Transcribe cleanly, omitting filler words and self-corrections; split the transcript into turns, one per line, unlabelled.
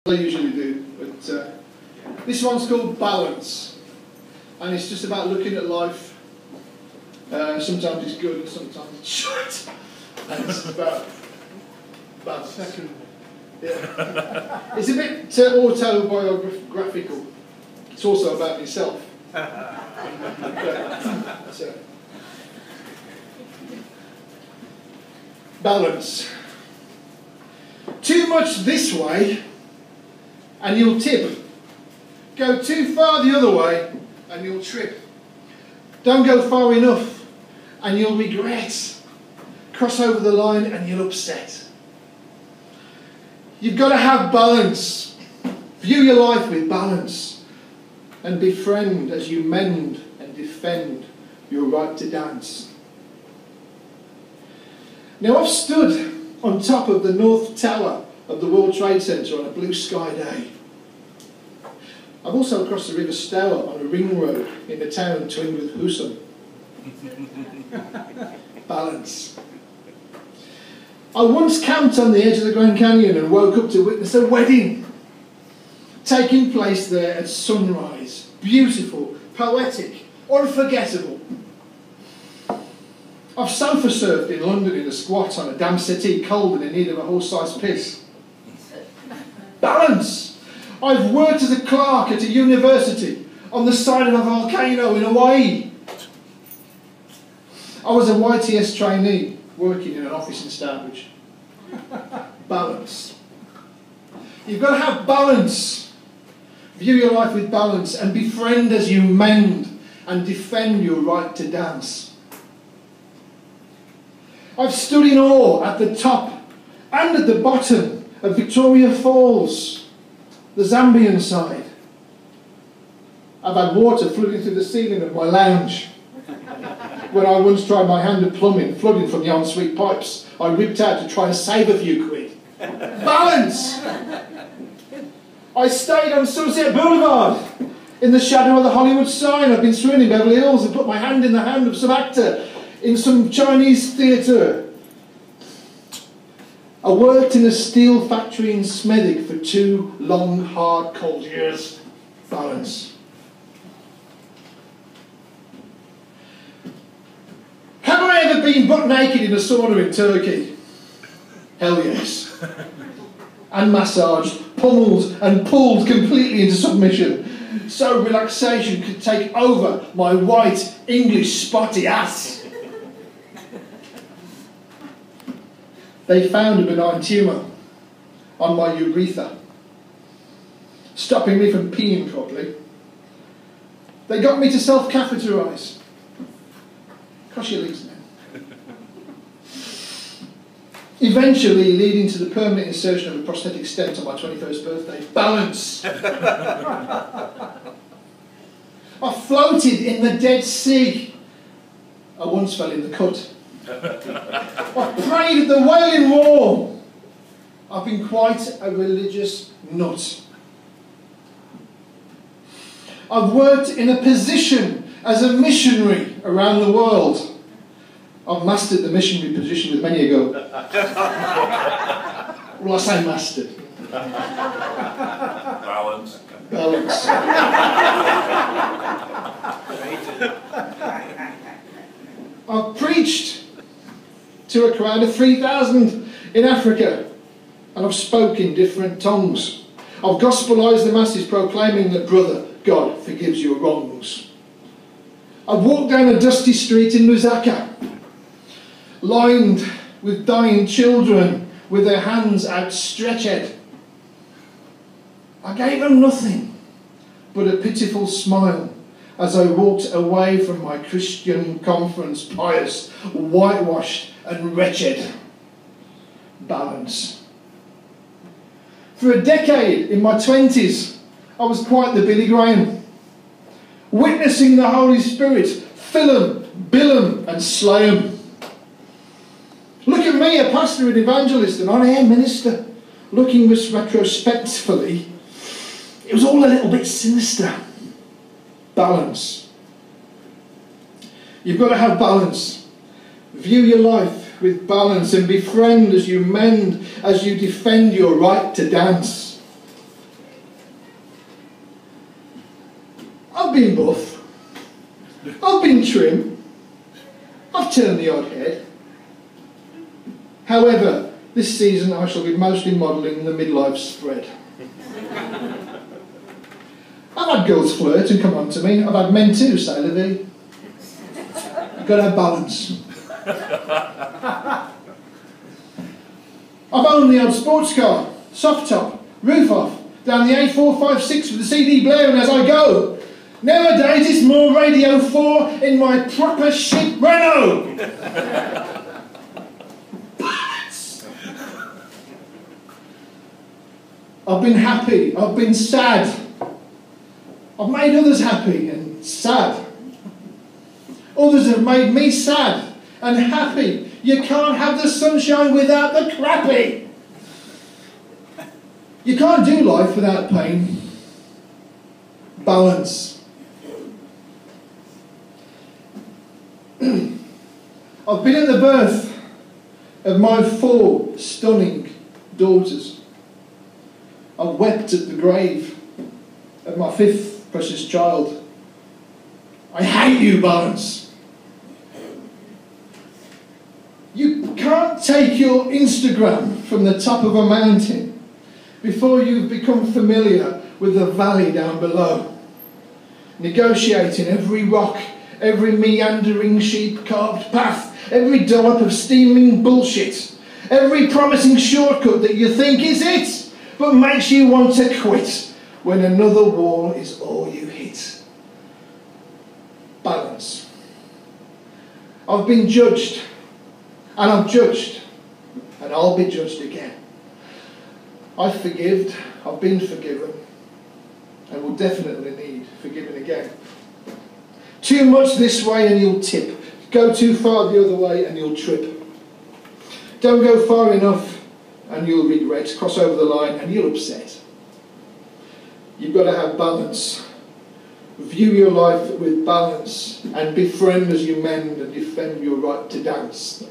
I usually do, but this one's called Balance, and it's just about looking at life. Sometimes it's good and sometimes it's shit, and it's about balance. Yeah. It's a bit autobiographical. It's also about myself. So, balance. Too much this way and you'll tip. Go too far the other way and you'll trip. Don't go far enough and you'll regret. Cross over the line and you'll upset. You've got to have balance. View your life with balance and befriend as you mend and defend your right to dance. Now, I've stood on top of the North Tower of the World Trade Center on a blue sky day. I've also crossed the River Stour on a ring road in the town twinned with Husum. Balance. I once camped on the edge of the Grand Canyon and woke up to witness a wedding taking place there at sunrise. Beautiful, poetic, unforgettable. I've sofa surfed in London in a squat on a damp settee, cold and in need of a horse-sized piss. Balance. I've worked as a clerk at a university on the side of a volcano in Hawaii. I was a YTS trainee working in an office in Stourbridge. Balance. You've got to have balance. View your life with balance and befriend as you mend and defend your right to dance. I've stood in awe at the top and at the bottom of Victoria Falls, the Zambian side. I've had water flooding through the ceiling of my lounge. When I once tried my hand at plumbing, flooding from the ensuite pipes, I ripped out to try and save a few quid. Balance! I stayed on Sunset Boulevard in the shadow of the Hollywood sign. I've been swimming in Beverly Hills and put my hand in the hand of some actor in some Chinese theatre. I worked in a steel factory in Smethwick for 2 long, hard, cold years. Balance. Have I ever been butt naked in a sauna in Turkey? Hell yes. And massaged, pummeled and pulled completely into submission, so relaxation could take over my white, English, spotty ass. They found a benign tumour on my urethra, stopping me from peeing properly. They got me to self-catheterise. Cross your legs now. Eventually leading to the permanent insertion of a prosthetic stent on my 21st birthday. Balance! I floated in the Dead Sea. I once fell in the cut. I prayed at the Wailing Wall. I've been quite a religious nut. I've worked in a position as a missionary around the world. I've mastered the missionary position with many a go. Well, I say mastered.
Balance.
Balance. I've preached to a crowd of 3,000 in Africa, and I've spoken different tongues. I've gospelized the masses, proclaiming that, brother, God forgives your wrongs. I've walked down a dusty street in Lusaka, lined with dying children with their hands outstretched. I gave them nothing but a pitiful smile as I walked away from my Christian conference, pious, whitewashed and wretched. Balance. For a decade in my 20s, I was quite the Billy Graham, witnessing the Holy Spirit fill 'em, bill 'em and slay 'em. Look at me, a pastor and evangelist and on-air minister, looking retrospectively. It was all a little bit sinister. Balance. You've got to have balance. View your life with balance and befriend as you mend, as you defend your right to dance. been buff. I've been trim. I've turned the odd head. However, this season I shall be mostly modelling the midlife spread. I've had girls flirt and come on to me. I've had men too, say la vie. You've got to have balance. I've owned the old sports car, soft top, roof off, down the A456 with the CD blaring as I go. Nowadays it's more Radio 4 in my proper shit Renault. I've been happy, I've been sad. I've made others happy and sad. Others have made me sad and happy. You can't have the sunshine without the crappy. You can't do life without pain. Balance. I've been at the birth of my 4 stunning daughters. I've wept at the grave of my 5th precious child. I hate you, Balance. You can't take your Instagram from the top of a mountain before you've become familiar with the valley down below, negotiating every rock, every meandering sheep-carved path, every dollop of steaming bullshit, every promising shortcut that you think is it, but makes you want to quit when another wall is all you hit. Balance. I've been judged, and I've judged, and I'll be judged again. I've forgived, I've been forgiven, and will definitely need forgiving again. Too much this way and you'll tip. Go too far the other way and you'll trip. Don't go far enough and you'll regret. Cross over the line and you'll upset. You've got to have balance. View your life with balance and befriend as you mend and defend your right to dance.